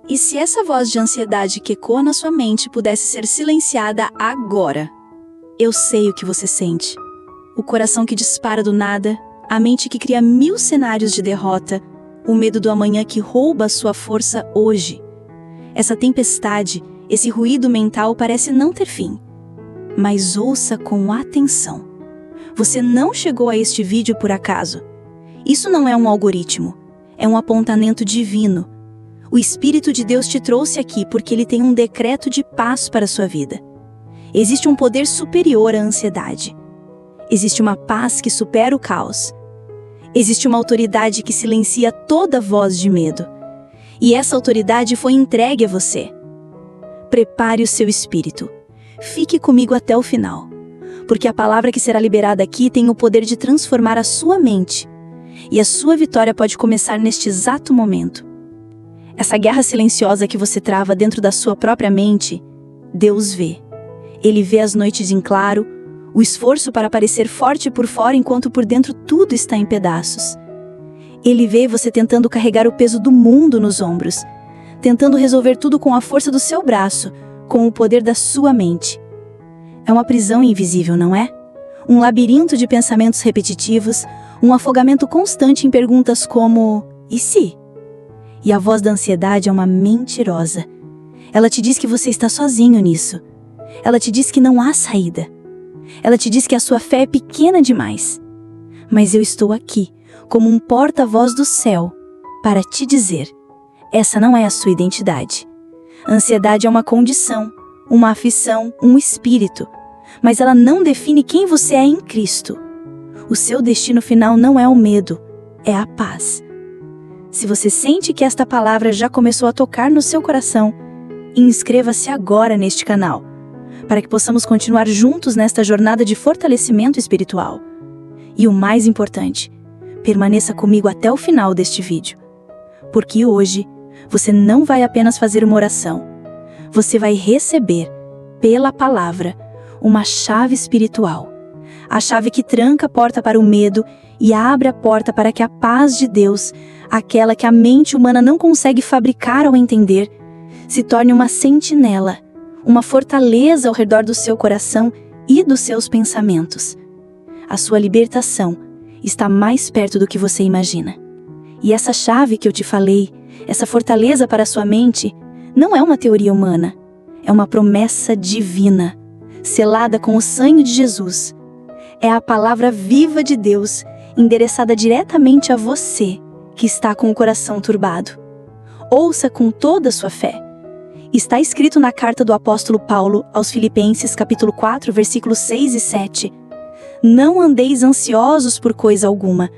E se essa voz de ansiedade que ecoa na sua mente pudesse ser silenciada agora? Eu sei o que você sente. O coração que dispara do nada, a mente que cria 1000 cenários de derrota, o medo do amanhã que rouba a sua força hoje. Essa tempestade, esse ruído mental parece não ter fim. Mas ouça com atenção. Você não chegou a este vídeo por acaso. Isso não é um algoritmo, é um apontamento divino. O Espírito de Deus te trouxe aqui porque Ele tem um decreto de paz para a sua vida. Existe um poder superior à ansiedade. Existe uma paz que supera o caos. Existe uma autoridade que silencia toda voz de medo. E essa autoridade foi entregue a você. Prepare o seu espírito. Fique comigo até o final. Porque a palavra que será liberada aqui tem o poder de transformar a sua mente. E a sua vitória pode começar neste exato momento. Essa guerra silenciosa que você trava dentro da sua própria mente, Deus vê. Ele vê as noites em claro, o esforço para parecer forte por fora enquanto por dentro tudo está em pedaços. Ele vê você tentando carregar o peso do mundo nos ombros, tentando resolver tudo com a força do seu braço, com o poder da sua mente. É uma prisão invisível, não é? Um labirinto de pensamentos repetitivos, um afogamento constante em perguntas como: e se? E a voz da ansiedade é uma mentirosa. Ela te diz que você está sozinho nisso. Ela te diz que não há saída. Ela te diz que a sua fé é pequena demais. Mas eu estou aqui, como um porta-voz do céu, para te dizer: essa não é a sua identidade. A ansiedade é uma condição, uma aflição, um espírito, mas ela não define quem você é em Cristo. O seu destino final não é o medo, é a paz. Se você sente que esta palavra já começou a tocar no seu coração, inscreva-se agora neste canal, para que possamos continuar juntos nesta jornada de fortalecimento espiritual. E o mais importante, permaneça comigo até o final deste vídeo, porque hoje você não vai apenas fazer uma oração, você vai receber, pela palavra, uma chave espiritual, a chave que tranca a porta para o medo e abre a porta para que a paz de Deus, aquela que a mente humana não consegue fabricar ou entender, se torne uma sentinela, uma fortaleza ao redor do seu coração e dos seus pensamentos. A sua libertação está mais perto do que você imagina. E essa chave que eu te falei, essa fortaleza para a sua mente, não é uma teoria humana, é uma promessa divina, selada com o sangue de Jesus. É a palavra viva de Deus, endereçada diretamente a você, que está com o coração turbado. Ouça com toda a sua fé. Está escrito na carta do apóstolo Paulo aos Filipenses, capítulo 4, versículos 6 e 7. Não andeis ansiosos por coisa alguma,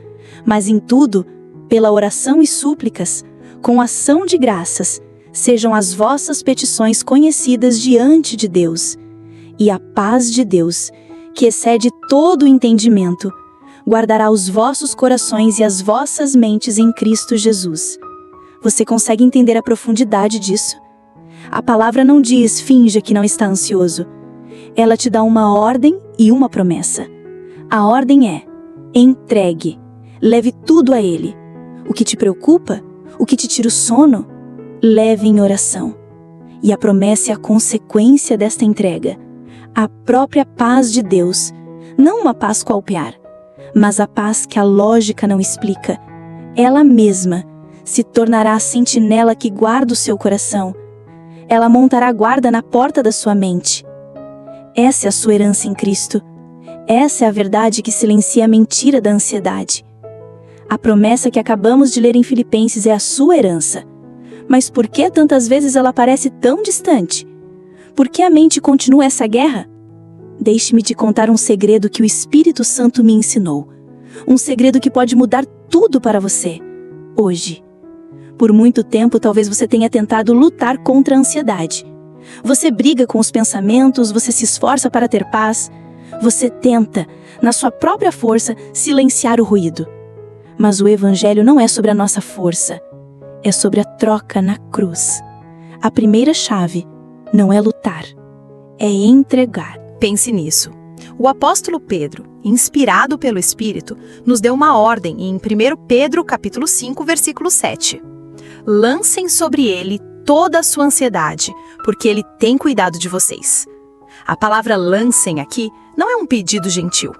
mas em tudo, pela oração e súplicas, com ação de graças, sejam as vossas petições conhecidas diante de Deus. E a paz de Deus, que excede todo o entendimento, guardará os vossos corações e as vossas mentes em Cristo Jesus. Você consegue entender a profundidade disso? A palavra não diz finja que não está ansioso. Ela te dá uma ordem e uma promessa. A ordem é: entregue, leve tudo a Ele. O que te preocupa, o que te tira o sono, leve em oração. E a promessa é a consequência desta entrega. A própria paz de Deus, não uma paz qualquer, mas a paz que a lógica não explica. Ela mesma se tornará a sentinela que guarda o seu coração. Ela montará guarda na porta da sua mente. Essa é a sua herança em Cristo. Essa é a verdade que silencia a mentira da ansiedade. A promessa que acabamos de ler em Filipenses é a sua herança. Mas por que tantas vezes ela parece tão distante? Por que a mente continua essa guerra? Deixe-me te contar um segredo que o Espírito Santo me ensinou. Um segredo que pode mudar tudo para você, hoje. Por muito tempo, talvez você tenha tentado lutar contra a ansiedade. Você briga com os pensamentos, você se esforça para ter paz. Você tenta, na sua própria força, silenciar o ruído. Mas o Evangelho não é sobre a nossa força. É sobre a troca na cruz. A primeira chave não é lutar, é entregar. Pense nisso. O apóstolo Pedro, inspirado pelo Espírito, nos deu uma ordem em 1 Pedro capítulo 5, versículo 7. Lancem sobre ele toda a sua ansiedade, porque Ele tem cuidado de vocês. A palavra lancem aqui não é um pedido gentil.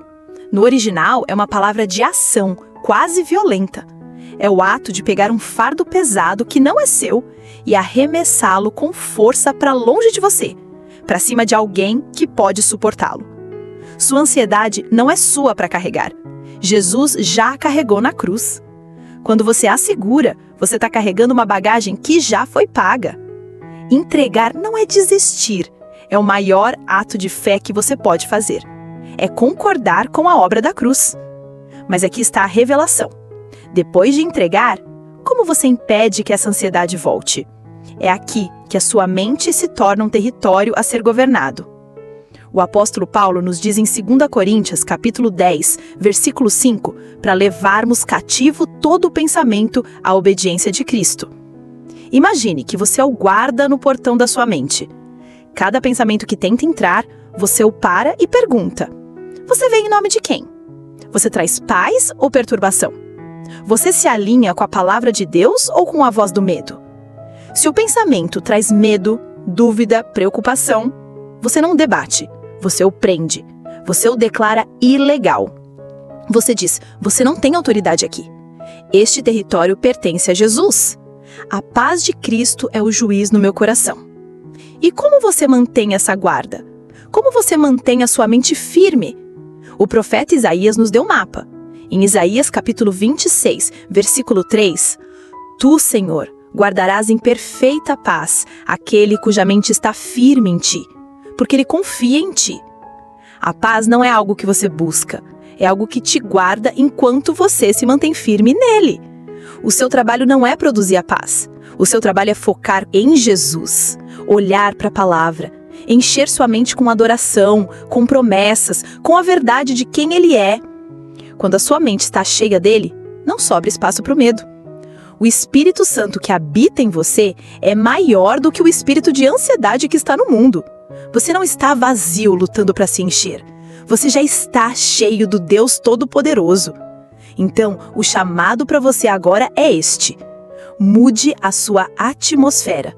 No original, é uma palavra de ação, quase violenta. É o ato de pegar um fardo pesado que não é seu e arremessá-lo com força para longe de você, para cima de alguém que pode suportá-lo. Sua ansiedade não é sua para carregar. Jesus já a carregou na cruz. Quando você a segura, você está carregando uma bagagem que já foi paga. Entregar não é desistir, é o maior ato de fé que você pode fazer. É concordar com a obra da cruz. Mas aqui está a revelação. Depois de entregar, como você impede que essa ansiedade volte? É aqui que a sua mente se torna um território a ser governado. O apóstolo Paulo nos diz em 2 Coríntios, capítulo 10, versículo 5, para levarmos cativo todo o pensamento à obediência de Cristo. Imagine que você é o guarda no portão da sua mente. Cada pensamento que tenta entrar, você o para e pergunta: você vem em nome de quem? Você traz paz ou perturbação? Você se alinha com a palavra de Deus ou com a voz do medo? Se o pensamento traz medo, dúvida, preocupação, você não debate, você o prende, você o declara ilegal. Você diz: você não tem autoridade aqui. Este território pertence a Jesus. A paz de Cristo é o juiz no meu coração. E como você mantém essa guarda? Como você mantém a sua mente firme? O profeta Isaías nos deu um mapa. Em Isaías capítulo 26, versículo 3, Tu, Senhor, guardarás em perfeita paz aquele cuja mente está firme em ti, porque ele confia em ti. A paz não é algo que você busca, é algo que te guarda enquanto você se mantém firme nele. O seu trabalho não é produzir a paz. O seu trabalho é focar em Jesus, olhar para a palavra, encher sua mente com adoração, com promessas, com a verdade de quem ele é. Quando a sua mente está cheia dele, não sobra espaço para o medo. O Espírito Santo que habita em você é maior do que o espírito de ansiedade que está no mundo. Você não está vazio lutando para se encher. Você já está cheio do Deus Todo-Poderoso. Então, o chamado para você agora é este: mude a sua atmosfera.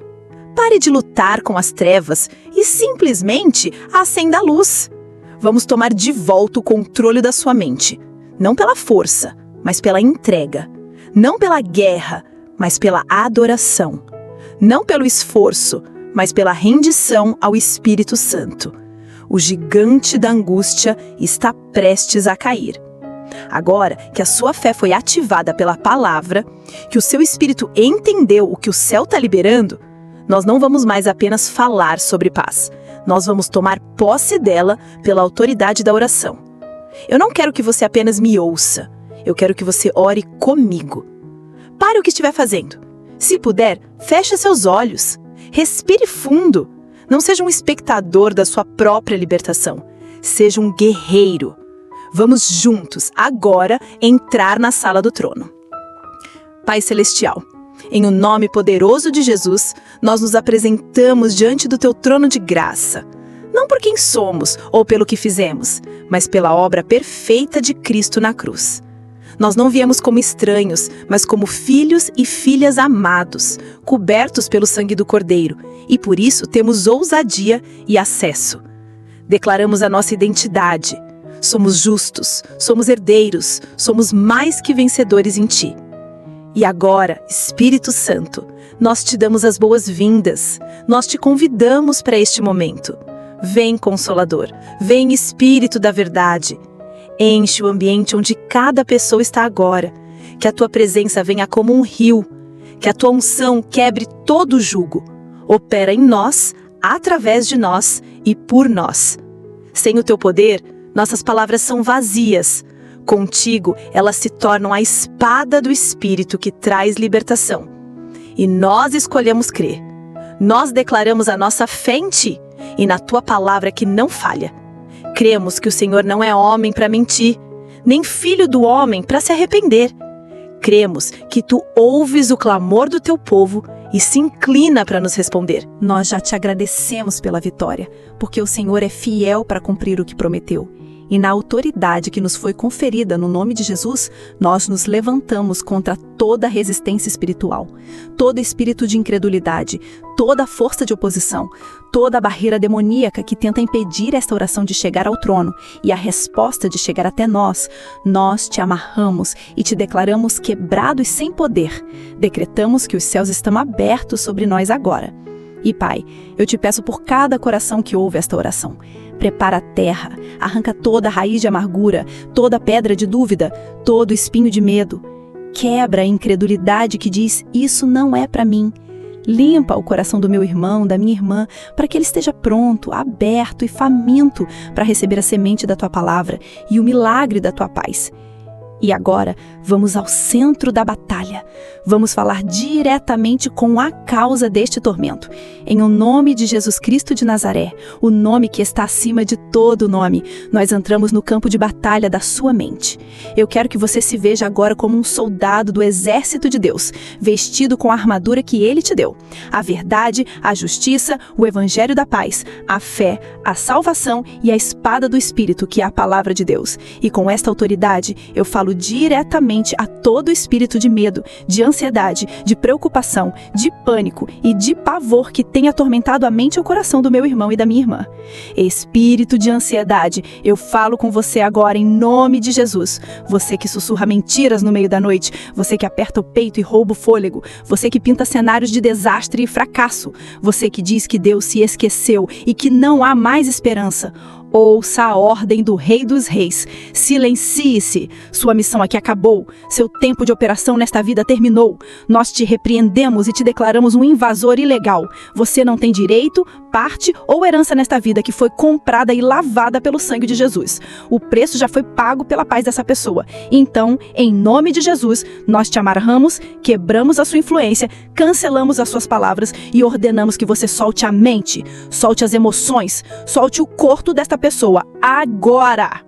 Pare de lutar com as trevas e simplesmente acenda a luz. Vamos tomar de volta o controle da sua mente. Não pela força, mas pela entrega. Não pela guerra, mas pela adoração. Não pelo esforço, mas pela rendição ao Espírito Santo. O gigante da angústia está prestes a cair. Agora que a sua fé foi ativada pela palavra, que o seu espírito entendeu o que o céu está liberando, nós não vamos mais apenas falar sobre paz. Nós vamos tomar posse dela pela autoridade da oração. Eu não quero que você apenas me ouça. Eu quero que você ore comigo. Pare o que estiver fazendo. Se puder, feche seus olhos. Respire fundo. Não seja um espectador da sua própria libertação. Seja um guerreiro. Vamos juntos, agora, entrar na sala do trono. Pai Celestial, em o nome poderoso de Jesus, nós nos apresentamos diante do Teu trono de graça. Não por quem somos ou pelo que fizemos, mas pela obra perfeita de Cristo na cruz. Nós não viemos como estranhos, mas como filhos e filhas amados, cobertos pelo sangue do Cordeiro, e por isso temos ousadia e acesso. Declaramos a nossa identidade. Somos justos, somos herdeiros, somos mais que vencedores em Ti. E agora, Espírito Santo, nós te damos as boas-vindas, nós te convidamos para este momento. Vem, Consolador, vem, Espírito da verdade. Enche o ambiente onde cada pessoa está agora, que a Tua presença venha como um rio, que a Tua unção quebre todo o jugo. Opera em nós, através de nós e por nós. Sem o Teu poder, nossas palavras são vazias. Contigo, elas se tornam a espada do Espírito que traz libertação. E nós escolhemos crer. Nós declaramos a nossa fé em Ti e na Tua palavra que não falha. Cremos que o Senhor não é homem para mentir, nem filho do homem para se arrepender. Cremos que Tu ouves o clamor do Teu povo e se inclina para nos responder. Nós já te agradecemos pela vitória, porque o Senhor é fiel para cumprir o que prometeu. E na autoridade que nos foi conferida no nome de Jesus, nós nos levantamos contra toda resistência espiritual, todo espírito de incredulidade, toda força de oposição, toda barreira demoníaca que tenta impedir esta oração de chegar ao trono e a resposta de chegar até nós. Nós te amarramos e te declaramos quebrado e sem poder. Decretamos que os céus estão abertos sobre nós agora. E Pai, eu te peço por cada coração que ouve esta oração. Prepara a terra, arranca toda a raiz de amargura, toda pedra de dúvida, todo espinho de medo. Quebra a incredulidade que diz, isso não é para mim. Limpa o coração do meu irmão, da minha irmã, para que ele esteja pronto, aberto e faminto para receber a semente da tua palavra e o milagre da tua paz. E agora, vamos ao centro da batalha. Vamos falar diretamente com a causa deste tormento. Em o nome de Jesus Cristo de Nazaré, o nome que está acima de todo nome, nós entramos no campo de batalha da sua mente. Eu quero que você se veja agora como um soldado do exército de Deus, vestido com a armadura que Ele te deu. A verdade, a justiça, o evangelho da paz, a fé, a salvação e a espada do Espírito, que é a palavra de Deus. E com esta autoridade, eu falo diretamente a todo espírito de medo, de ansiedade, de preocupação, de pânico e de pavor que tem atormentado a mente e o coração do meu irmão e da minha irmã. Espírito de ansiedade, eu falo com você agora em nome de Jesus. Você que sussurra mentiras no meio da noite, você que aperta o peito e rouba o fôlego, você que pinta cenários de desastre e fracasso, você que diz que Deus se esqueceu e que não há mais esperança. Ouça a ordem do Rei dos Reis. Silencie-se. Sua missão aqui acabou. Seu tempo de operação nesta vida terminou. Nós te repreendemos e te declaramos um invasor ilegal. Você não tem direito, parte ou herança nesta vida que foi comprada e lavada pelo sangue de Jesus. O preço já foi pago pela paz dessa pessoa. Então, em nome de Jesus, nós te amarramos, quebramos a sua influência, cancelamos as suas palavras e ordenamos que você solte a mente, solte as emoções, solte o corpo desta pessoa agora.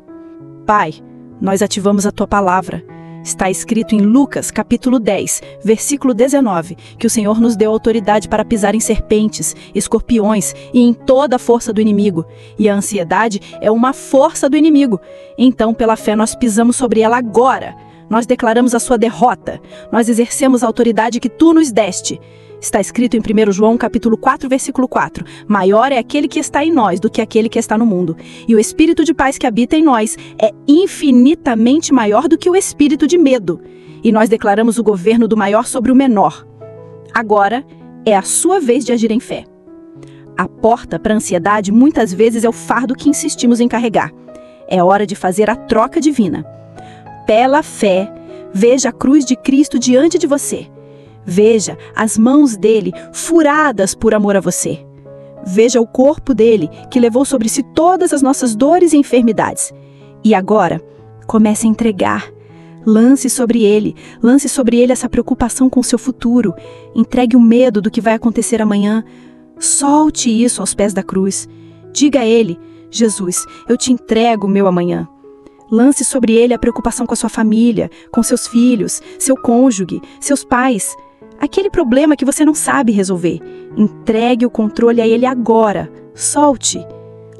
Pai, nós ativamos a tua palavra. Está escrito em Lucas, capítulo 10, versículo 19, que o Senhor nos deu autoridade para pisar em serpentes, escorpiões e em toda a força do inimigo. E a ansiedade é uma força do inimigo. Então, pela fé, nós pisamos sobre ela agora. Nós declaramos a sua derrota. Nós exercemos a autoridade que tu nos deste. Está escrito em 1 João capítulo 4, versículo 4. Maior é aquele que está em nós do que aquele que está no mundo. E o espírito de paz que habita em nós é infinitamente maior do que o espírito de medo. E nós declaramos o governo do maior sobre o menor. Agora é a sua vez de agir em fé. A porta para a ansiedade muitas vezes é o fardo que insistimos em carregar. É hora de fazer a troca divina. Pela fé, veja a cruz de Cristo diante de você. Veja as mãos dele furadas por amor a você. Veja o corpo dele que levou sobre si todas as nossas dores e enfermidades. E agora, comece a entregar. Lance sobre ele essa preocupação com o seu futuro. Entregue o medo do que vai acontecer amanhã. Solte isso aos pés da cruz. Diga a ele, Jesus, eu te entrego o meu amanhã. Lance sobre ele a preocupação com a sua família, com seus filhos, seu cônjuge, seus pais. Aquele problema que você não sabe resolver. Entregue o controle a ele agora. Solte.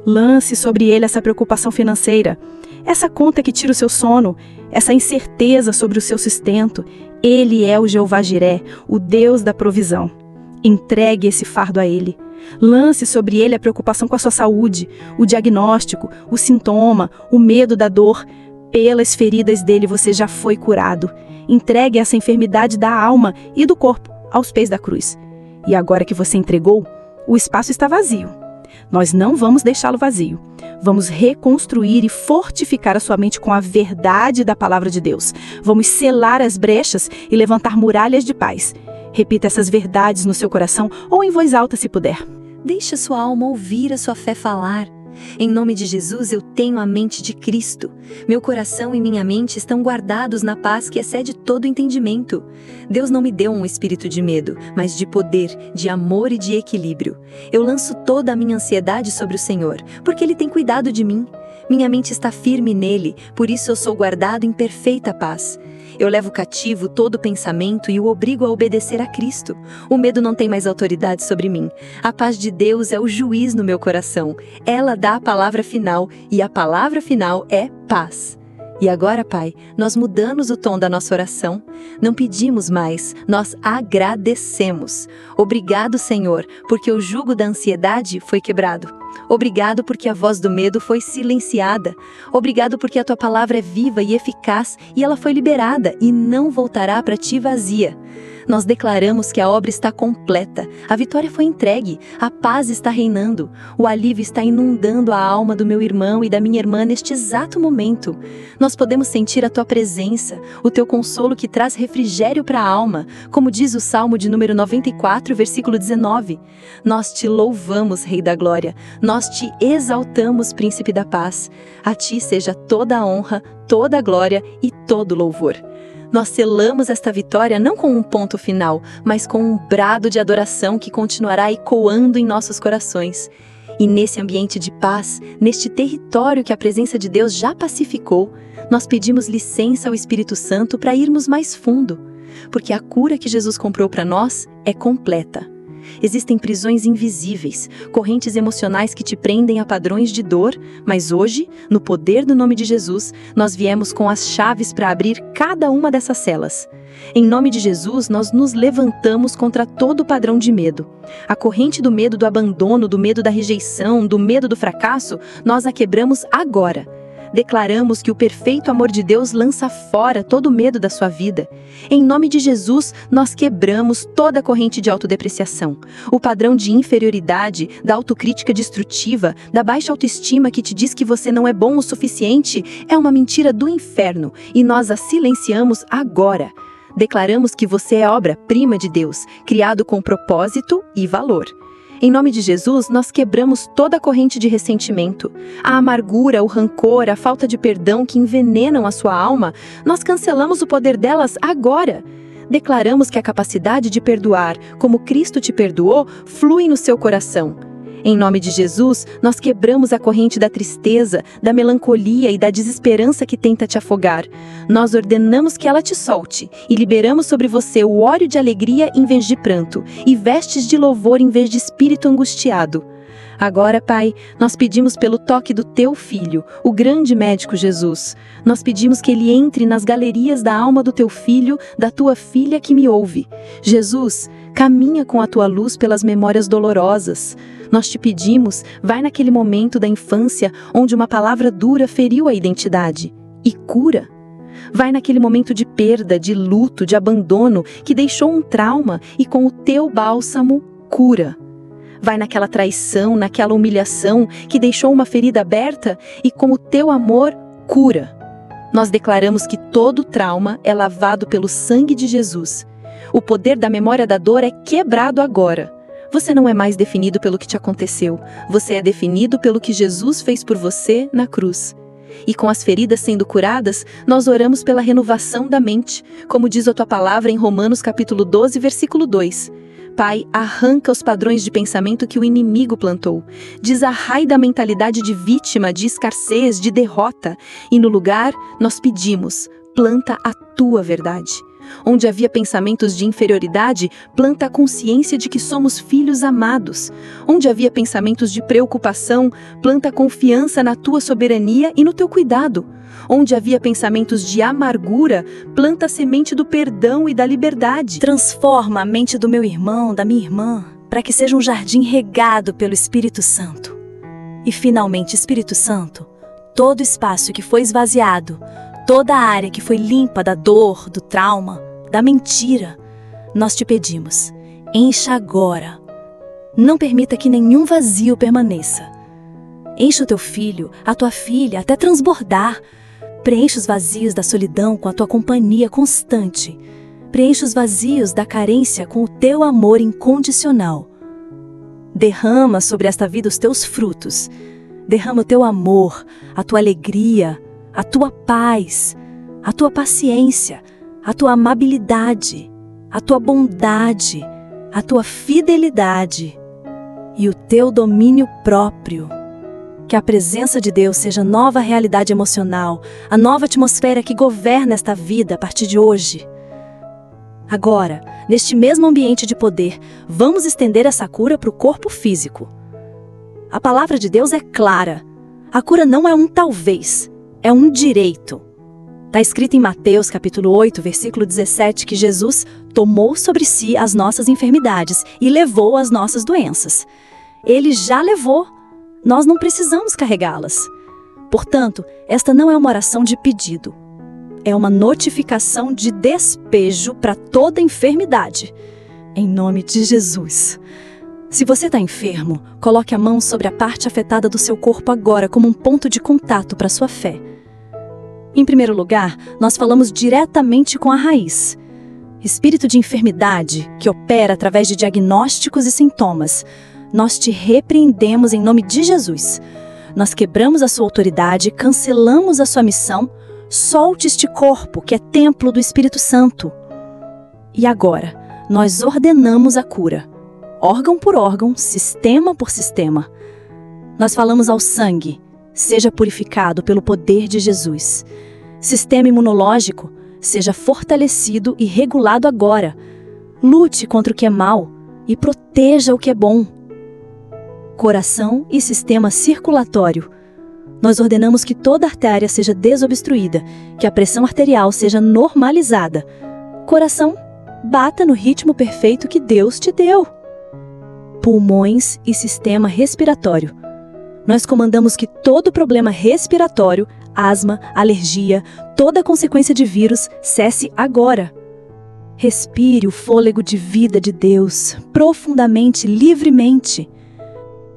Lance sobre ele essa preocupação financeira. Essa conta que tira o seu sono. Essa incerteza sobre o seu sustento. Ele é o Jeová Jiré, o Deus da provisão. Entregue esse fardo a ele. Lance sobre ele a preocupação com a sua saúde, o diagnóstico, o sintoma, o medo da dor. Pelas feridas dele você já foi curado. Entregue essa enfermidade da alma e do corpo aos pés da cruz. E agora que você entregou, o espaço está vazio. Nós não vamos deixá-lo vazio. Vamos reconstruir e fortificar a sua mente com a verdade da palavra de Deus. Vamos selar as brechas e levantar muralhas de paz. Repita essas verdades no seu coração ou em voz alta se puder. Deixe a sua alma ouvir a sua fé falar. Em nome de Jesus, eu tenho a mente de Cristo. Meu coração e minha mente estão guardados na paz que excede todo entendimento. Deus não me deu um espírito de medo, mas de poder, de amor e de equilíbrio. Eu lanço toda a minha ansiedade sobre o Senhor, porque Ele tem cuidado de mim. Minha mente está firme nele, por isso eu sou guardado em perfeita paz. Eu levo cativo todo pensamento e o obrigo a obedecer a Cristo. O medo não tem mais autoridade sobre mim. A paz de Deus é o juiz no meu coração. Ela dá a palavra final e a palavra final é paz. E agora, Pai, nós mudamos o tom da nossa oração. Não pedimos mais, nós agradecemos. Obrigado, Senhor, porque o jugo da ansiedade foi quebrado. Obrigado porque a voz do medo foi silenciada. Obrigado porque a Tua palavra é viva e eficaz e ela foi liberada e não voltará para Ti vazia. Nós declaramos que a obra está completa, a vitória foi entregue, a paz está reinando, o alívio está inundando a alma do meu irmão e da minha irmã neste exato momento. Nós podemos sentir a Tua presença, o Teu consolo que traz refrigério para a alma, como diz o Salmo de número 94, versículo 19. Nós Te louvamos, Rei da Glória, nós Te exaltamos, Príncipe da Paz. A Ti seja toda a honra, toda a glória e todo o louvor. Nós selamos esta vitória não com um ponto final, mas com um brado de adoração que continuará ecoando em nossos corações. E nesse ambiente de paz, neste território que a presença de Deus já pacificou, nós pedimos licença ao Espírito Santo para irmos mais fundo, porque a cura que Jesus comprou para nós é completa. Existem prisões invisíveis, correntes emocionais que te prendem a padrões de dor, mas hoje, no poder do nome de Jesus, nós viemos com as chaves para abrir cada uma dessas celas. Em nome de Jesus, nós nos levantamos contra todo padrão de medo. A corrente do medo do abandono, do medo da rejeição, do medo do fracasso, nós a quebramos agora. Declaramos que o perfeito amor de Deus lança fora todo o medo da sua vida. Em nome de Jesus, nós quebramos toda a corrente de autodepreciação. O padrão de inferioridade, da autocrítica destrutiva, da baixa autoestima que te diz que você não é bom o suficiente, é uma mentira do inferno e nós a silenciamos agora. Declaramos que você é obra-prima de Deus, criado com propósito e valor. Em nome de Jesus, nós quebramos toda a corrente de ressentimento. A amargura, o rancor, a falta de perdão que envenenam a sua alma, nós cancelamos o poder delas agora. Declaramos que a capacidade de perdoar, como Cristo te perdoou, flui no seu coração. Em nome de Jesus, nós quebramos a corrente da tristeza, da melancolia e da desesperança que tenta te afogar. Nós ordenamos que ela te solte e liberamos sobre você o óleo de alegria em vez de pranto e vestes de louvor em vez de espírito angustiado. Agora, Pai, nós pedimos pelo toque do Teu Filho, o grande médico Jesus. Nós pedimos que Ele entre nas galerias da alma do Teu Filho, da Tua Filha que me ouve. Jesus, caminha com a Tua luz pelas memórias dolorosas. Nós te pedimos, vai naquele momento da infância onde uma palavra dura feriu a identidade e cura. Vai naquele momento de perda, de luto, de abandono que deixou um trauma e com o Teu bálsamo, cura. Vai naquela traição, naquela humilhação que deixou uma ferida aberta e com o Teu amor, cura. Nós declaramos que todo trauma é lavado pelo sangue de Jesus. O poder da memória da dor é quebrado agora. Você não é mais definido pelo que te aconteceu. Você é definido pelo que Jesus fez por você na cruz. E com as feridas sendo curadas, nós oramos pela renovação da mente, como diz a Tua palavra em Romanos capítulo 12, versículo 2. Pai, arranca os padrões de pensamento que o inimigo plantou. Desarrai da mentalidade de vítima, de escassez, de derrota. E no lugar, nós pedimos, planta a Tua verdade. Onde havia pensamentos de inferioridade, planta a consciência de que somos filhos amados. Onde havia pensamentos de preocupação, planta a confiança na Tua soberania e no Teu cuidado. Onde havia pensamentos de amargura, planta a semente do perdão e da liberdade. Transforma a mente do meu irmão, da minha irmã, para que seja um jardim regado pelo Espírito Santo. E finalmente, Espírito Santo, todo espaço que foi esvaziado, toda a área que foi limpa da dor, do trauma, da mentira, nós te pedimos, encha agora. Não permita que nenhum vazio permaneça. Enche o teu filho, a tua filha, até transbordar. Preenche os vazios da solidão com a tua companhia constante. Preenche os vazios da carência com o teu amor incondicional. Derrama sobre esta vida os teus frutos. Derrama o teu amor, a tua alegria, a tua paz, a tua paciência, a tua amabilidade, a tua bondade, a tua fidelidade e o teu domínio próprio. Que a presença de Deus seja a nova realidade emocional, a nova atmosfera que governa esta vida a partir de hoje. Agora, neste mesmo ambiente de poder, vamos estender essa cura para o corpo físico. A palavra de Deus é clara. A cura não é um talvez, é um direito. Está escrito em Mateus capítulo 8, versículo 17, que Jesus tomou sobre si as nossas enfermidades e levou as nossas doenças. Ele já levou. Nós não precisamos carregá-las. Portanto, esta não é uma oração de pedido. É uma notificação de despejo para toda enfermidade. Em nome de Jesus. Se você está enfermo, coloque a mão sobre a parte afetada do seu corpo agora como um ponto de contato para a sua fé. Em primeiro lugar, nós falamos diretamente com a raiz. Espírito de enfermidade, que opera através de diagnósticos e sintomas. Nós te repreendemos em nome de Jesus. Nós quebramos a sua autoridade, cancelamos a sua missão. Solte este corpo, que é templo do Espírito Santo. E agora, nós ordenamos a cura. Órgão por órgão, sistema por sistema. Nós falamos ao sangue, seja purificado pelo poder de Jesus. Sistema imunológico, seja fortalecido e regulado agora. Lute contra o que é mal e proteja o que é bom. Coração e sistema circulatório. Nós ordenamos que toda artéria seja desobstruída, que a pressão arterial seja normalizada. Coração, bata no ritmo perfeito que Deus te deu. Pulmões e sistema respiratório. Nós comandamos que todo problema respiratório, asma, alergia, toda consequência de vírus cesse agora. Respire o fôlego de vida de Deus, profundamente, livremente.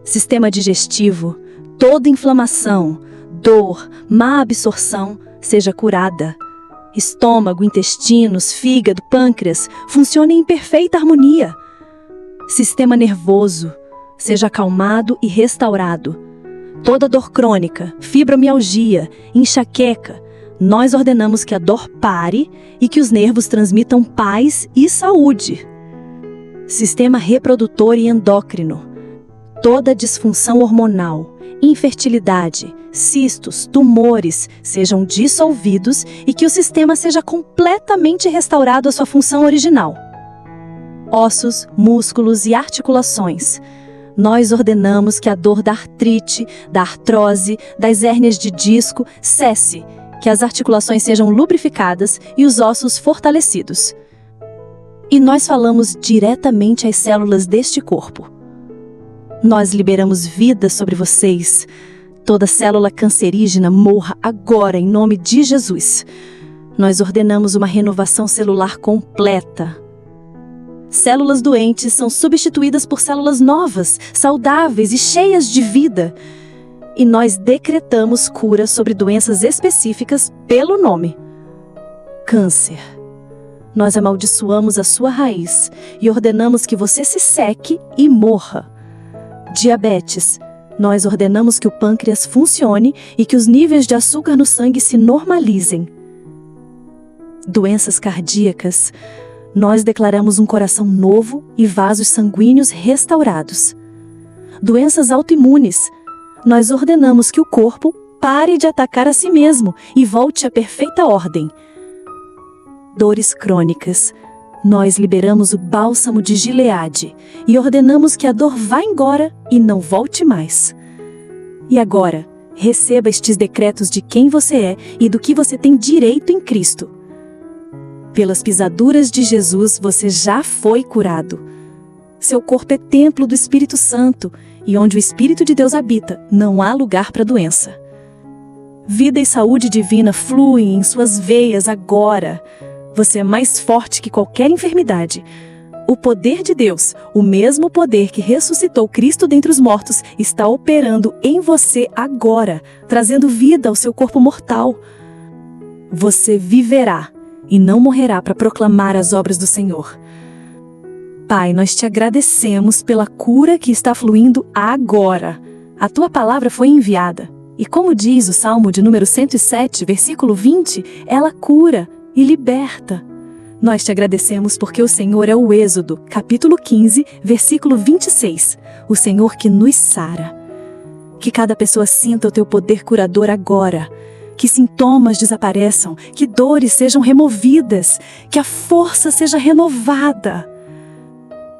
Sistema digestivo, toda inflamação, dor, má absorção, seja curada. Estômago, intestinos, fígado, pâncreas, funcionem em perfeita harmonia. Sistema nervoso, seja acalmado e restaurado. Toda dor crônica, fibromialgia, enxaqueca, nós ordenamos que a dor pare e que os nervos transmitam paz e saúde. Sistema reprodutor e endócrino. Toda disfunção hormonal, infertilidade, cistos, tumores sejam dissolvidos e que o sistema seja completamente restaurado à sua função original. Ossos, músculos e articulações. Nós ordenamos que a dor da artrite, da artrose, das hérnias de disco cesse, que as articulações sejam lubrificadas e os ossos fortalecidos. E nós falamos diretamente às células deste corpo. Nós liberamos vida sobre vocês. Toda célula cancerígena morra agora em nome de Jesus. Nós ordenamos uma renovação celular completa. Células doentes são substituídas por células novas, saudáveis e cheias de vida. E nós decretamos cura sobre doenças específicas pelo nome. Câncer. Nós amaldiçoamos a sua raiz e ordenamos que você se seque e morra. Diabetes. Nós ordenamos que o pâncreas funcione e que os níveis de açúcar no sangue se normalizem. Doenças cardíacas. Nós declaramos um coração novo e vasos sanguíneos restaurados. Doenças autoimunes. Nós ordenamos que o corpo pare de atacar a si mesmo e volte à perfeita ordem. Dores crônicas. Nós liberamos o bálsamo de Gileade e ordenamos que a dor vá embora e não volte mais. E agora, receba estes decretos de quem você é e do que você tem direito em Cristo. Pelas pisaduras de Jesus, você já foi curado. Seu corpo é templo do Espírito Santo e onde o Espírito de Deus habita, não há lugar para doença. Vida e saúde divina fluem em suas veias agora. Você é mais forte que qualquer enfermidade. O poder de Deus, o mesmo poder que ressuscitou Cristo dentre os mortos, está operando em você agora, trazendo vida ao seu corpo mortal. Você viverá e não morrerá para proclamar as obras do Senhor. Pai, nós te agradecemos pela cura que está fluindo agora. A tua palavra foi enviada. E como diz o Salmo de número 107, versículo 20, ela cura e liberta. Nós te agradecemos porque o Senhor é o Êxodo, capítulo 15, versículo 26, o Senhor que nos sara. Que cada pessoa sinta o teu poder curador agora. Que sintomas desapareçam, que dores sejam removidas, que a força seja renovada.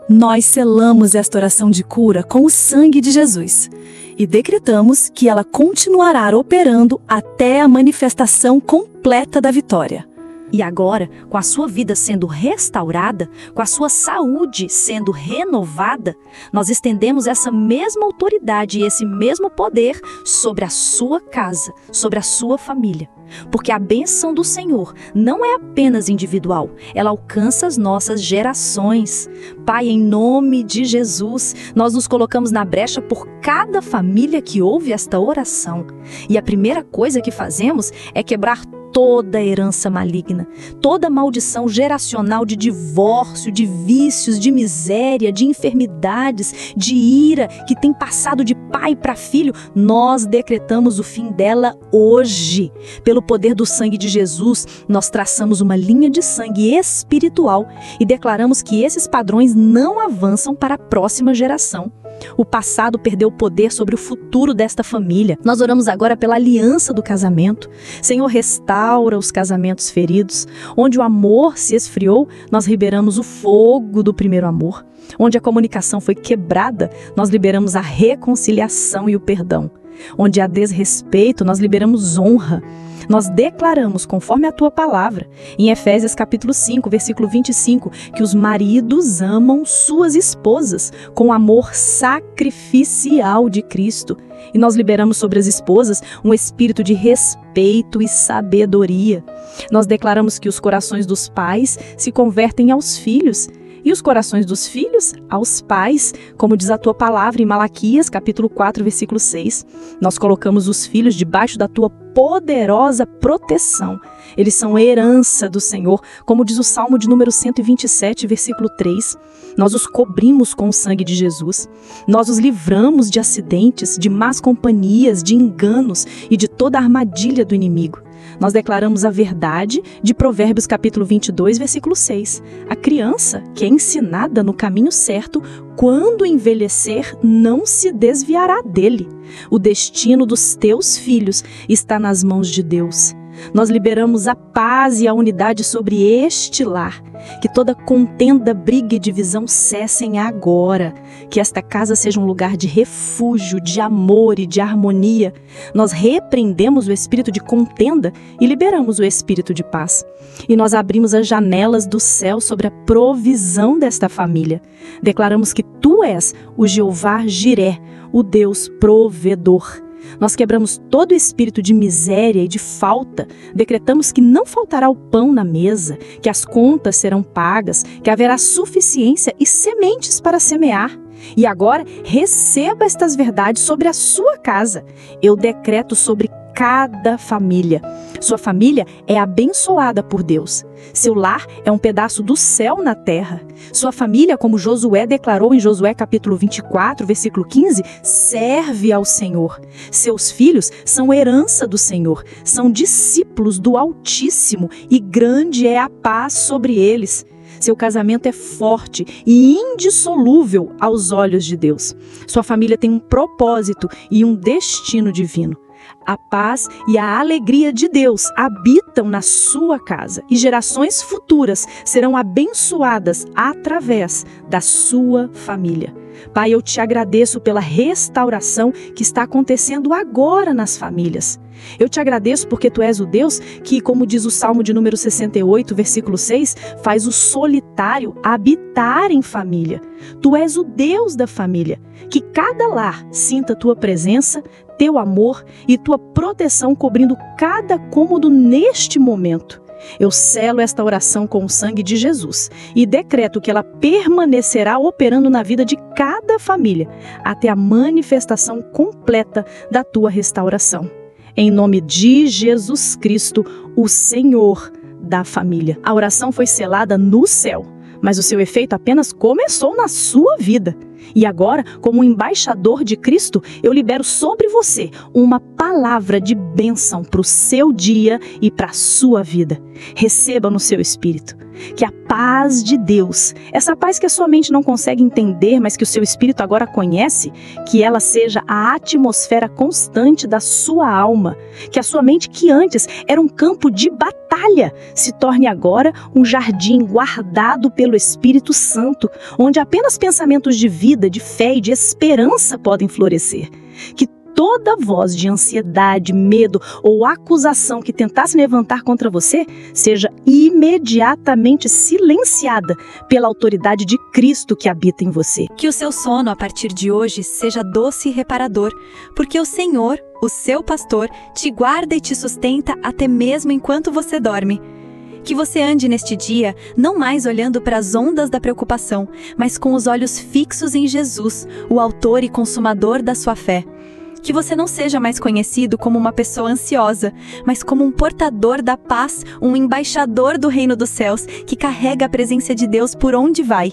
Nós selamos esta oração de cura com o sangue de Jesus e decretamos que ela continuará operando até a manifestação completa da vitória. E agora, com a sua vida sendo restaurada, com a sua saúde sendo renovada, nós estendemos essa mesma autoridade e esse mesmo poder sobre a sua casa, sobre a sua família. Porque a bênção do Senhor não é apenas individual, ela alcança as nossas gerações. Pai, em nome de Jesus, nós nos colocamos na brecha por cada família que ouve esta oração. E a primeira coisa que fazemos é quebrar toda herança maligna, toda maldição geracional de divórcio, de vícios, de miséria, de enfermidades, de ira, que tem passado de pai para filho. Nós decretamos o fim dela hoje. Pelo poder do sangue de Jesus, nós traçamos uma linha de sangue espiritual e declaramos que esses padrões não avançam para a próxima geração. O passado perdeu o poder sobre o futuro desta família. Nós oramos agora pela aliança do casamento. Senhor, restaura os casamentos feridos. Onde o amor se esfriou, nós liberamos o fogo do primeiro amor. Onde a comunicação foi quebrada, nós liberamos a reconciliação e o perdão. Onde há desrespeito, nós liberamos honra. Nós declaramos, conforme a tua palavra, em Efésios capítulo 5, versículo 25, que os maridos amam suas esposas com o amor sacrificial de Cristo. E nós liberamos sobre as esposas um espírito de respeito e sabedoria. Nós declaramos que os corações dos pais se convertem aos filhos e os corações dos filhos aos pais, como diz a tua palavra em Malaquias, capítulo 4, versículo 6. Nós colocamos os filhos debaixo da tua poderosa proteção. Eles são herança do Senhor, como diz o Salmo de número 127, versículo 3. Nós os cobrimos com o sangue de Jesus. Nós os livramos de acidentes, de más companhias, de enganos e de toda a armadilha do inimigo. Nós declaramos a verdade de Provérbios capítulo 22, versículo 6. A criança que é ensinada no caminho certo, quando envelhecer, não se desviará dele. O destino dos teus filhos está nas mãos de Deus. Nós liberamos a paz e a unidade sobre este lar. Que toda contenda, briga e divisão cessem agora. Que esta casa seja um lugar de refúgio, de amor e de harmonia. Nós repreendemos o espírito de contenda e liberamos o espírito de paz. E nós abrimos as janelas do céu sobre a provisão desta família. Declaramos que tu és o Jeová Jiré, o Deus provedor. Nós quebramos todo o espírito de miséria e de falta, decretamos que não faltará o pão na mesa, que as contas serão pagas, que haverá suficiência e sementes para semear. E agora, receba estas verdades sobre a sua casa. Eu decreto sobre cada família. Sua família é abençoada por Deus. Seu lar é um pedaço do céu na terra. Sua família, como Josué declarou em Josué capítulo 24, versículo 15, serve ao Senhor. Seus filhos são herança do Senhor, são discípulos do Altíssimo e grande é a paz sobre eles. Seu casamento é forte e indissolúvel aos olhos de Deus. Sua família tem um propósito e um destino divino. A paz e a alegria de Deus habitam na sua casa e gerações futuras serão abençoadas através da sua família. Pai, eu te agradeço pela restauração que está acontecendo agora nas famílias. Eu te agradeço porque tu és o Deus que, como diz o Salmo de número 68, versículo 6, faz o solitário habitar em família. Tu és o Deus da família. Que cada lar sinta tua presença, teu amor e tua proteção cobrindo cada cômodo neste momento. Eu selo esta oração com o sangue de Jesus e decreto que ela permanecerá operando na vida de cada família até a manifestação completa da tua restauração. Em nome de Jesus Cristo, o Senhor da família. A oração foi selada no céu, mas o seu efeito apenas começou na sua vida. E agora, como embaixador de Cristo, eu libero sobre você uma palavra de bênção para o seu dia e para a sua vida. Receba no seu espírito. Que a paz de Deus, essa paz que a sua mente não consegue entender, mas que o seu espírito agora conhece, que ela seja a atmosfera constante da sua alma. Que a sua mente, que antes era um campo de batalha, se torne agora um jardim guardado pelo Espírito Santo, onde apenas pensamentos de vida, de fé e de esperança podem florescer. Que toda voz de ansiedade, medo ou acusação que tentasse levantar contra você seja imediatamente silenciada pela autoridade de Cristo que habita em você. Que o seu sono a partir de hoje seja doce e reparador, porque o Senhor, o seu pastor, te guarda e te sustenta até mesmo enquanto você dorme. Que você ande neste dia não mais olhando para as ondas da preocupação, mas com os olhos fixos em Jesus, o autor e consumador da sua fé. Que você não seja mais conhecido como uma pessoa ansiosa, mas como um portador da paz, um embaixador do reino dos céus, que carrega a presença de Deus por onde vai.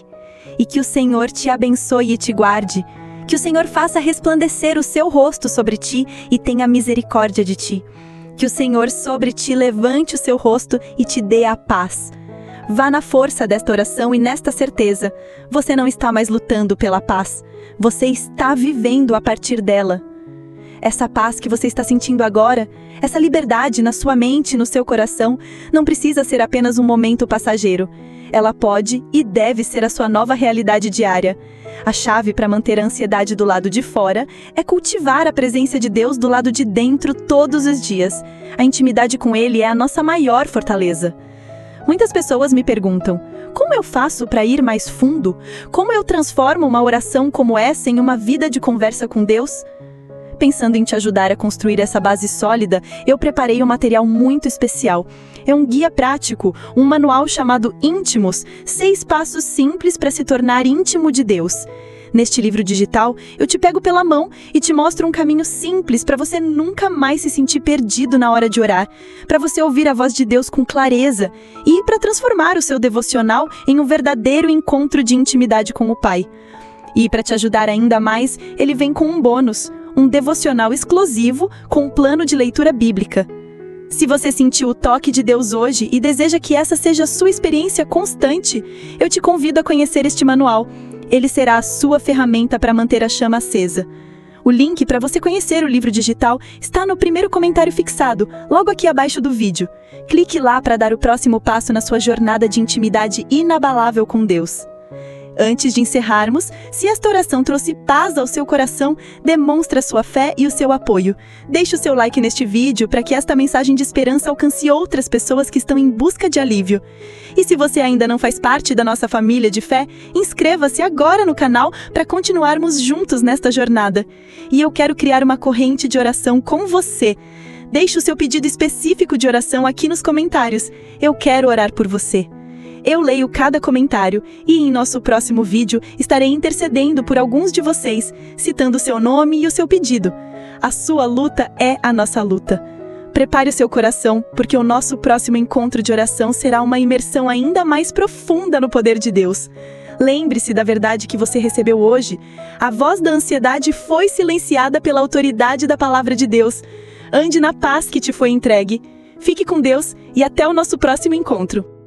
E que o Senhor te abençoe e te guarde. Que o Senhor faça resplandecer o seu rosto sobre ti e tenha misericórdia de ti. Que o Senhor sobre ti levante o seu rosto e te dê a paz. Vá na força desta oração e nesta certeza. Você não está mais lutando pela paz. Você está vivendo a partir dela. Essa paz que você está sentindo agora, essa liberdade na sua mente e no seu coração, não precisa ser apenas um momento passageiro. Ela pode e deve ser a sua nova realidade diária. A chave para manter a ansiedade do lado de fora é cultivar a presença de Deus do lado de dentro todos os dias. A intimidade com Ele é a nossa maior fortaleza. Muitas pessoas me perguntam: como eu faço para ir mais fundo? Como eu transformo uma oração como essa em uma vida de conversa com Deus? Pensando em te ajudar a construir essa base sólida, eu preparei um material muito especial. É um guia prático, um manual chamado Íntimos, 6 passos simples para se tornar íntimo de Deus. Neste livro digital, eu te pego pela mão e te mostro um caminho simples para você nunca mais se sentir perdido na hora de orar, para você ouvir a voz de Deus com clareza e para transformar o seu devocional em um verdadeiro encontro de intimidade com o Pai. E para te ajudar ainda mais, ele vem com um bônus, um devocional exclusivo com um plano de leitura bíblica. Se você sentiu o toque de Deus hoje e deseja que essa seja a sua experiência constante, eu te convido a conhecer este manual. Ele será a sua ferramenta para manter a chama acesa. O link para você conhecer o livro digital está no primeiro comentário fixado, logo aqui abaixo do vídeo. Clique lá para dar o próximo passo na sua jornada de intimidade inabalável com Deus. Antes de encerrarmos, se esta oração trouxe paz ao seu coração, demonstre a sua fé e o seu apoio. Deixe o seu like neste vídeo para que esta mensagem de esperança alcance outras pessoas que estão em busca de alívio. E se você ainda não faz parte da nossa família de fé, inscreva-se agora no canal para continuarmos juntos nesta jornada. E eu quero criar uma corrente de oração com você. Deixe o seu pedido específico de oração aqui nos comentários. Eu quero orar por você. Eu leio cada comentário e em nosso próximo vídeo estarei intercedendo por alguns de vocês, citando seu nome e o seu pedido. A sua luta é a nossa luta. Prepare o seu coração, porque o nosso próximo encontro de oração será uma imersão ainda mais profunda no poder de Deus. Lembre-se da verdade que você recebeu hoje. A voz da ansiedade foi silenciada pela autoridade da palavra de Deus. Ande na paz que te foi entregue. Fique com Deus e até o nosso próximo encontro.